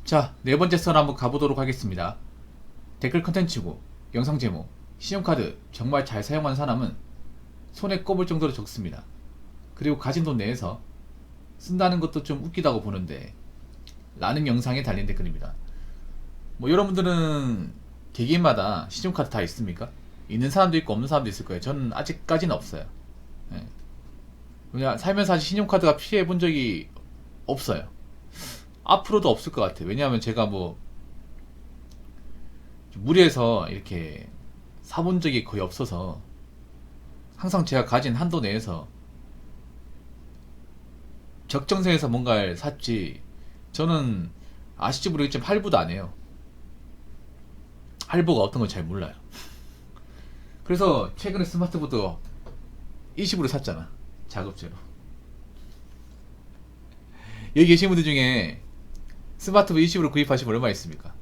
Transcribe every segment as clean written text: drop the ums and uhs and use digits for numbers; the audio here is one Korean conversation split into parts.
자, 네 번째 선 한번 가보도록 하겠습니다. 댓글 컨텐츠고, 영상 제목, 신용카드 정말 잘 사용하는 사람은 손에 꼽을 정도로 적습니다. 그리고 가진 돈 내에서 쓴다는 것도 좀 웃기다고 보는데 라는 영상에 달린 댓글입니다. 뭐 여러분들은 개개인마다 신용카드 다 있습니까? 있는 사람도 있고 없는 사람도 있을 거예요. 저는 아직까지는 없어요. 예. 왜냐 살면서 사실 신용카드가 피해 본 적이 없어요. 앞으로도 없을 것 같아요. 왜냐하면 제가 뭐 무리해서 이렇게 사본 적이 거의 없어서 항상 제가 가진 한도 내에서 적정선에서 뭔가를 샀지. 저는 아실지 모르겠지만 할부도 안 해요. 할부가 어떤 걸 잘 몰라요. 그래서 최근에 스마트보드 20으로 샀잖아. 자급제로. 여기 계신 분들 중에 스마트보드 20으로 구입하시면 얼마 있습니까?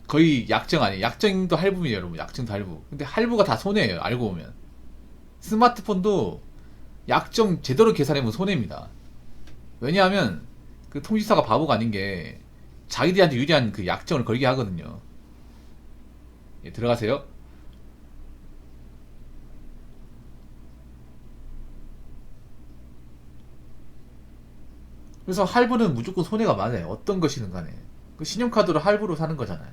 거의 약정 아니에요. 약정도 할부입니다, 여러분. 약정도 할부. 근데 할부가 다 손해예요, 알고 보면. 스마트폰도 약정 제대로 계산해보면 손해입니다. 왜냐하면 그 통지사가 바보가 아닌 게 자기들한테 유리한 그 약정을 걸게 하거든요. 예, 들어가세요. 그래서 할부는 무조건 손해가 많아요. 어떤 것이든 간에. 그 신용카드로 할부로 사는 거잖아요.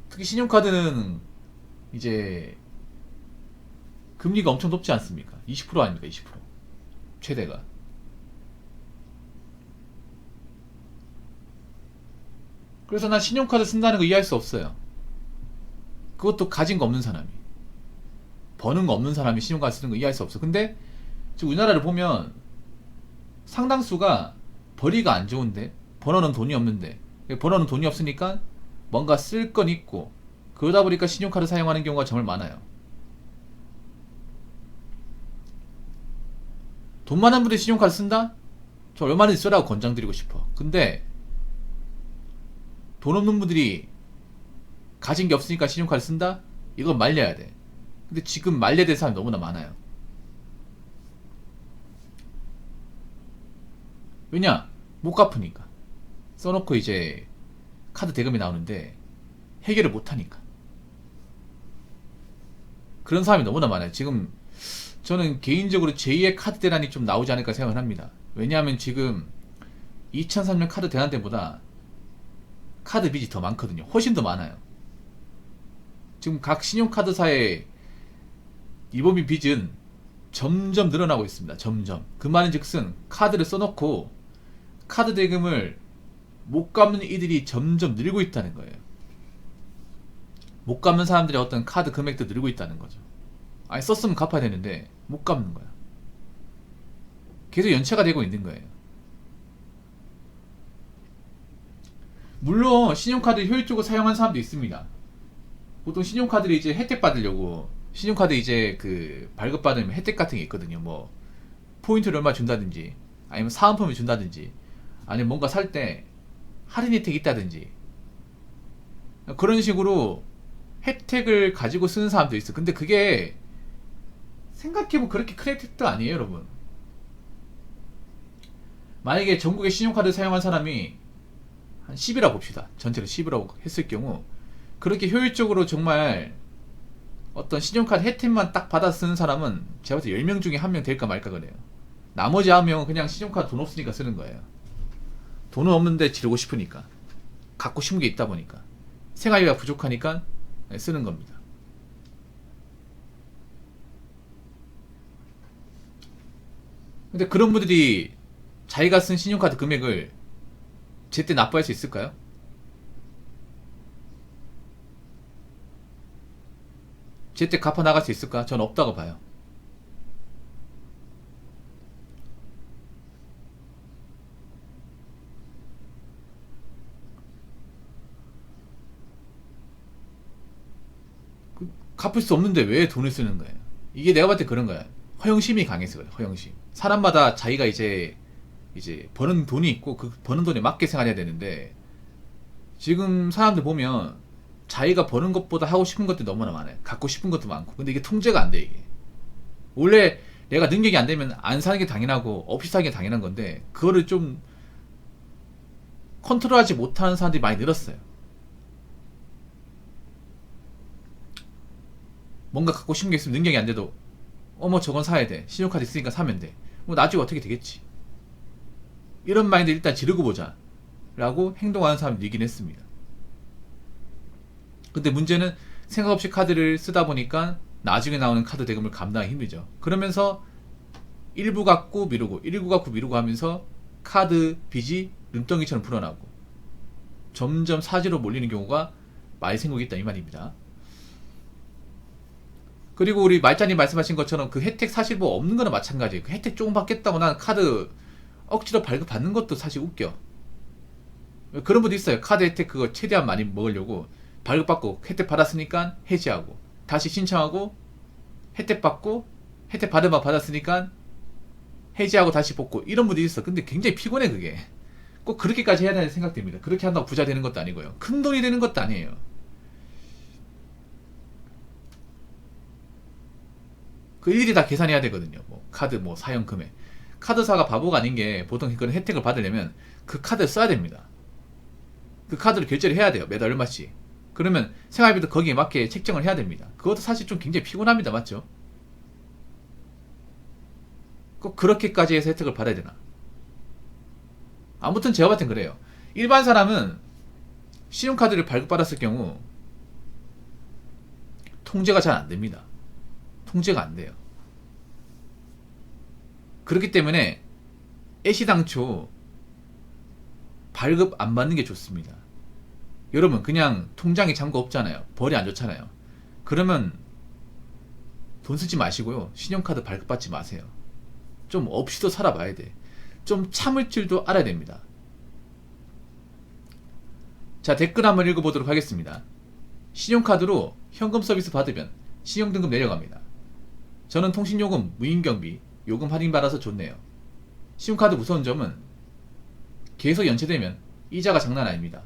특히 신용카드는 이제 금리가 엄청 높지 않습니까? 20% 아닙니까? 20% 최대가. 그래서 난 신용카드 쓴다는 거 이해할 수 없어요. 그것도 가진 거 없는 사람이, 버는 거 없는 사람이 신용카드 쓰는 거 이해할 수 없어. 근데 지금 우리나라를 보면 상당수가 벌이가 안 좋은데 번호는 돈이 없는데, 번호는 돈이 없으니까 뭔가 쓸 건 있고, 그러다 보니까 신용카드 사용하는 경우가 정말 많아요. 돈 많은 분들이 신용카드 쓴다? 저 얼마든지 쓰라고 권장드리고 싶어. 근데 돈 없는 분들이 가진 게 없으니까 신용카드 쓴다? 이건 말려야 돼. 근데 지금 말려야 될 사람이 너무나 많아요. 왜냐? 못 갚으니까. 써놓고 이제 카드 대금이 나오는데 해결을 못하니까. 그런 사람이 너무나 많아요. 지금 저는 개인적으로 제2의 카드 대란이 좀 나오지 않을까 생각을 합니다. 왜냐하면 지금 2003년 카드 대란 때보다 카드 빚이 더 많거든요. 훨씬 더 많아요. 지금 각 신용카드사의 이범인 빚은 점점 늘어나고 있습니다. 점점. 그 말은 즉슨 카드를 써놓고 카드 대금을 못 갚는 이들이 점점 늘고 있다는 거예요. 못 갚는 사람들의 어떤 카드 금액도 늘고 있다는 거죠. 아니 썼으면 갚아야 되는데 못 갚는 거야. 계속 연체가 되고 있는 거예요. 물론 신용카드 효율적으로 사용하는 사람도 있습니다. 보통 신용카드를 이제 혜택 받으려고, 신용카드 이제 그 발급받으면 혜택 같은 게 있거든요. 뭐 포인트를 얼마 준다든지, 아니면 사은품을 준다든지, 아니면 뭔가 살 때 할인 혜택이 있다든지, 그런 식으로 혜택을 가지고 쓰는 사람도 있어. 근데 그게 생각해보면 그렇게 큰 혜택도 아니에요, 여러분. 만약에 전국에 신용카드 사용한 사람이 한 10이라고 봅시다. 전체로 10이라고 했을 경우, 그렇게 효율적으로 정말 어떤 신용카드 혜택만 딱 받아 쓰는 사람은 제가 봤을 때 10명 중에 1명 될까 말까 그래요. 나머지 1명은 그냥 신용카드 돈 없으니까 쓰는 거예요. 돈은 없는데 지르고 싶으니까, 갖고 싶은 게 있다 보니까, 생활비가 부족하니까 쓰는 겁니다. 근데 그런 분들이 자기가 쓴 신용카드 금액을 제때 납부할 수 있을까요? 제때 갚아 나갈 수 있을까? 전 없다고 봐요. 갚을 수 없는데 왜 돈을 쓰는 거예요? 이게 내가 봤을 때 그런 거야. 허영심이 강해서 그래. 허영심. 사람마다 자기가 이제 버는 돈이 있고 그 버는 돈에 맞게 생활해야 되는데, 지금 사람들 보면 자기가 버는 것보다 하고 싶은 것들이 너무나 많아요. 갖고 싶은 것도 많고. 근데 이게 통제가 안 돼, 이게. 원래 내가 능력이 안 되면 안 사는 게 당연하고 없이 사는 게 당연한 건데 그거를 좀 컨트롤하지 못하는 사람들이 많이 늘었어요. 뭔가 갖고 싶은 게 있으면 능력이 안 돼도 어머 저건 사야 돼. 신용카드 있으니까 사면 돼. 뭐 나중에 어떻게 되겠지. 이런 마인드 일단 지르고 보자 라고 행동하는 사람이 늘긴 했습니다. 근데 문제는 생각 없이 카드를 쓰다 보니까 나중에 나오는 카드 대금을 감당하기 힘들죠. 그러면서 일부 갖고 미루고 일부 갖고 미루고 하면서 카드 빚이 눈덩이처럼 불어나고 점점 사지로 몰리는 경우가 많이 생기고 있다 이 말입니다. 그리고 우리 말자님 말씀하신 것처럼 그 혜택 사실 뭐 없는 거나 마찬가지예요. 그 혜택 조금 받겠다고 난 카드 억지로 발급받는 것도 사실 웃겨. 그런 분도 있어요. 카드 혜택 그거 최대한 많이 먹으려고 발급받고 혜택 받았으니까 해지하고 다시 신청하고 혜택 받고 혜택 받았으니까 해지하고 다시 복구 이런 분들이 있어. 근데 굉장히 피곤해 그게. 꼭 그렇게까지 해야 되는 생각됩니다. 그렇게 한다고 부자 되는 것도 아니고요. 큰 돈이 되는 것도 아니에요. 그 일일이 다 계산해야 되거든요. 뭐 카드 뭐 사용 금액. 카드사가 바보가 아닌 게 보통 그런 혜택을 받으려면 그 카드를 써야 됩니다. 그 카드를 결제를 해야 돼요. 매달 얼마씩. 그러면 생활비도 거기에 맞게 책정을 해야 됩니다. 그것도 사실 좀 굉장히 피곤합니다. 맞죠? 꼭 그렇게까지 해서 혜택을 받아야 되나? 아무튼 제가 봤을 땐 그래요. 일반 사람은 신용카드를 발급받았을 경우 통제가 잘 안 됩니다. 통제가 안 돼요. 그렇기 때문에 애시당초 발급 안 받는 게 좋습니다. 여러분 그냥 통장에 잔고 없잖아요. 벌이 안 좋잖아요. 그러면 돈 쓰지 마시고요. 신용카드 발급받지 마세요. 좀 없이도 살아봐야 돼. 좀 참을 줄도 알아야 됩니다. 자, 댓글 한번 읽어보도록 하겠습니다. 신용카드로 현금 서비스 받으면 신용등급 내려갑니다. 저는 통신요금, 무인경비, 요금 할인받아서 좋네요. 신용카드 무서운 점은 계속 연체되면 이자가 장난 아닙니다.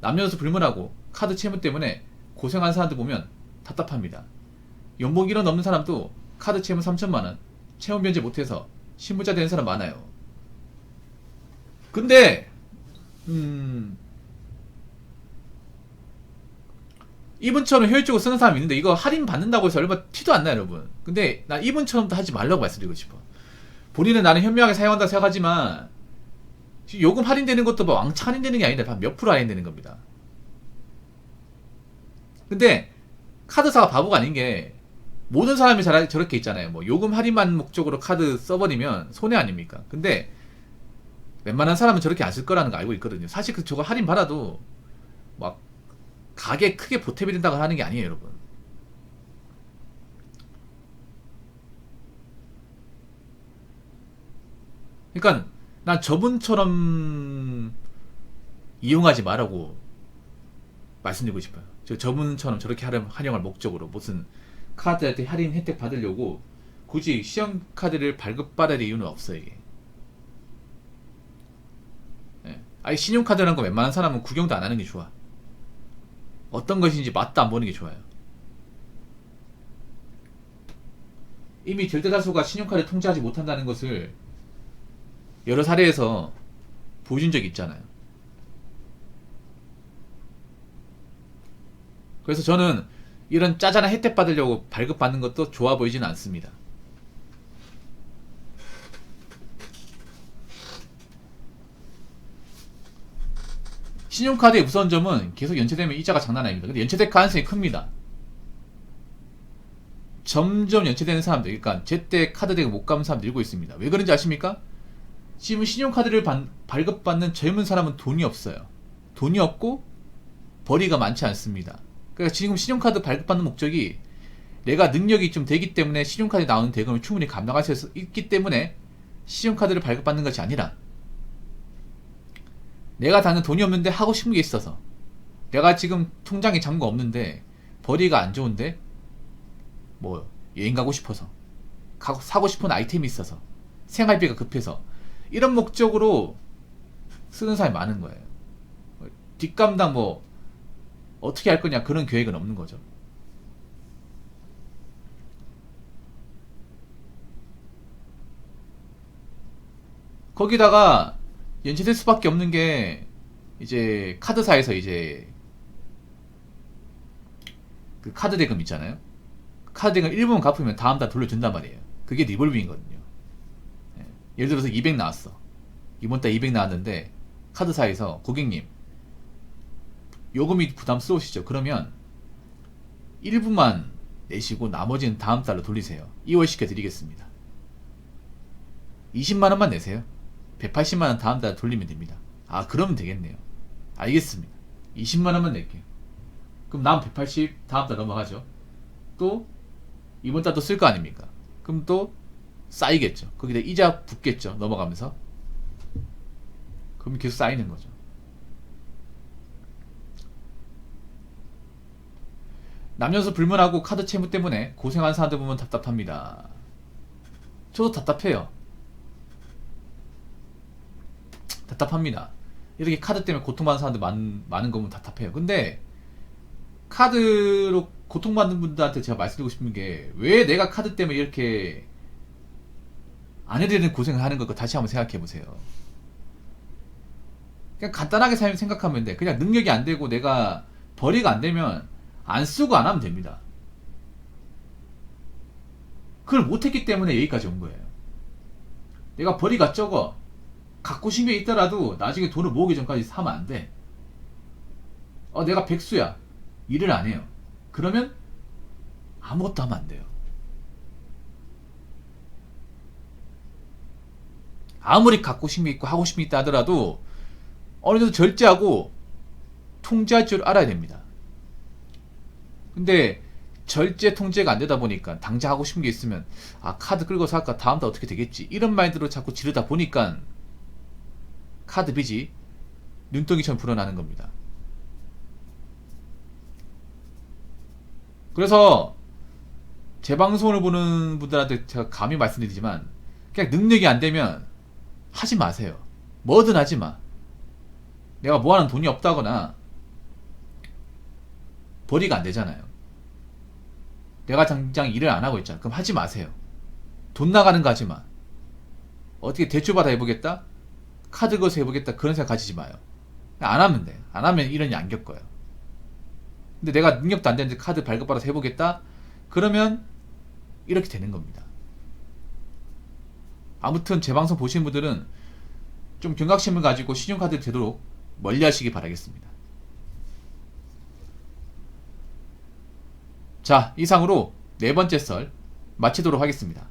남녀노소 불문하고 카드 채무 때문에 고생하는 사람들 보면 답답합니다. 연봉 1원 넘는 사람도 카드 채무 3천만원 채무 변제 못해서 신부자 되는 사람 많아요. 근데 이분처럼 효율적으로 쓰는 사람이 있는데 이거 할인 받는다고 해서 얼마 티도 안 나요 여러분. 근데 난 이분처럼도 하지 말라고 말씀드리고 싶어. 본인은 나는 현명하게 사용한다고 생각하지만 요금 할인되는 것도 뭐 왕창 할인되는 게 아닌데 몇 프로 할인되는 겁니다. 근데 카드사가 바보가 아닌 게 모든 사람이 저렇게 있잖아요. 뭐 요금 할인만 목적으로 카드 써버리면 손해 아닙니까? 근데 웬만한 사람은 저렇게 안 쓸 거라는 거 알고 있거든요. 사실 저거 할인 받아도 막 가게 크게 보탬이 된다고 하는 게 아니에요 여러분. 그러니까 난 저분처럼 이용하지 말라고 말씀드리고 싶어요. 저분처럼 저렇게 활용할 목적으로 무슨 카드한테 할인 혜택 받으려고 굳이 신용카드를 발급받을 이유는 없어요 이게. 네. 아니 신용카드라는 거 웬만한 사람은 구경도 안 하는 게 좋아. 어떤 것인지 맛도 안 보는 게 좋아요. 이미 절대다수가 신용카드 통제하지 못한다는 것을 여러 사례에서 보여준 적이 있잖아요. 그래서 저는 이런 짜잘한 혜택 받으려고 발급받는 것도 좋아 보이지는 않습니다. 신용카드의 무서운 점은 계속 연체되면 이자가 장난 아닙니다. 근데 연체될 가능성이 큽니다. 점점 연체되는 사람들, 그러니까 제때 카드 대금 못 갚는 사람들 늘고 있습니다. 왜 그런지 아십니까? 지금 신용카드를 발급받는 젊은 사람은 돈이 없어요. 돈이 없고 벌이가 많지 않습니다. 그러니까 지금 신용카드 발급받는 목적이 내가 능력이 좀 되기 때문에 신용카드에 나오는 대금을 충분히 감당할 수 있기 때문에 신용카드를 발급받는 것이 아니라 내가 당연 돈이 없는데 하고 싶은 게 있어서, 내가 지금 통장에 잔고 없는데 벌이가 안 좋은데 뭐 여행 가고 싶어서, 사고 싶은 아이템이 있어서, 생활비가 급해서, 이런 목적으로 쓰는 사람이 많은 거예요. 뒷감당 뭐 어떻게 할 거냐 그런 계획은 없는 거죠. 거기다가 연체될 수밖에 없는 게 이제 카드사에서 이제 그 카드 대금 있잖아요. 카드 대금 일부분 갚으면 다음 달 돌려준단 말이에요. 그게 리볼빙이거든요. 예. 예를 들어서 200 나왔어. 이번 달 200 나왔는데 카드사에서 고객님 요금이 부담스러우시죠? 그러면 일부만 내시고 나머지는 다음 달로 돌리세요. 이월시켜 드리겠습니다. 20만원만 내세요. 180만원 다음 달 돌리면 됩니다. 아, 그러면 되겠네요. 알겠습니다. 20만원만 낼게요. 그럼 남 180 다음 달 넘어가죠. 또 이번 달도 쓸 거 아닙니까? 그럼 또 쌓이겠죠. 거기다 이자 붙겠죠. 넘어가면서. 그럼 계속 쌓이는 거죠. 남녀노소 불문하고 카드 채무 때문에 고생하는 사람들 보면 답답합니다. 저도 답답해요. 답답합니다. 이렇게 카드 때문에 고통받는 사람들 많은 거 보면 답답해요. 근데 카드로 고통받는 분들한테 제가 말씀드리고 싶은 게, 왜 내가 카드 때문에 이렇게 안 해야 되는 고생을 하는 걸까 다시 한번 생각해 보세요. 그냥 간단하게 생각하면 돼. 그냥 능력이 안 되고 내가 벌이가 안 되면 안 쓰고 안 하면 됩니다. 그걸 못했기 때문에 여기까지 온 거예요. 내가 벌이가 적어 갖고 싶은 게 있더라도 나중에 돈을 모으기 전까지 사면 안 돼. 내가 백수야. 일을 안 해요. 그러면 아무것도 하면 안 돼요. 아무리 갖고 싶은 게 있고 하고 싶은 게 있다 하더라도 어느 정도 절제하고 통제할 줄 알아야 됩니다. 근데 절제 통제가 안 되다 보니까 당장 하고 싶은 게 있으면 카드 끌고 살까, 다음 달 어떻게 되겠지, 이런 마인드로 자꾸 지르다 보니까 카드 빚이 눈덩이처럼 불어나는 겁니다. 그래서 제 방송을 보는 분들한테 제가 감히 말씀드리지만, 그냥 능력이 안 되면 하지 마세요. 뭐든 하지 마. 내가 모아놓은 돈이 없다거나 벌이가 안 되잖아요. 내가 당장 일을 안 하고 있잖아. 그럼 하지 마세요. 돈 나가는 거 하지 마. 어떻게 대출받아 해보겠다? 카드 거서 해보겠다? 그런 생각 가지지 마요. 안 하면 돼. 안 하면 이런 일 안 겪어요. 근데 내가 능력도 안 되는데 카드 발급받아서 해보겠다? 그러면 이렇게 되는 겁니다. 아무튼 제 방송 보시는 분들은 좀 경각심을 가지고 신용카드를 되도록 멀리 하시기 바라겠습니다. 자, 이상으로 네 번째 썰 마치도록 하겠습니다.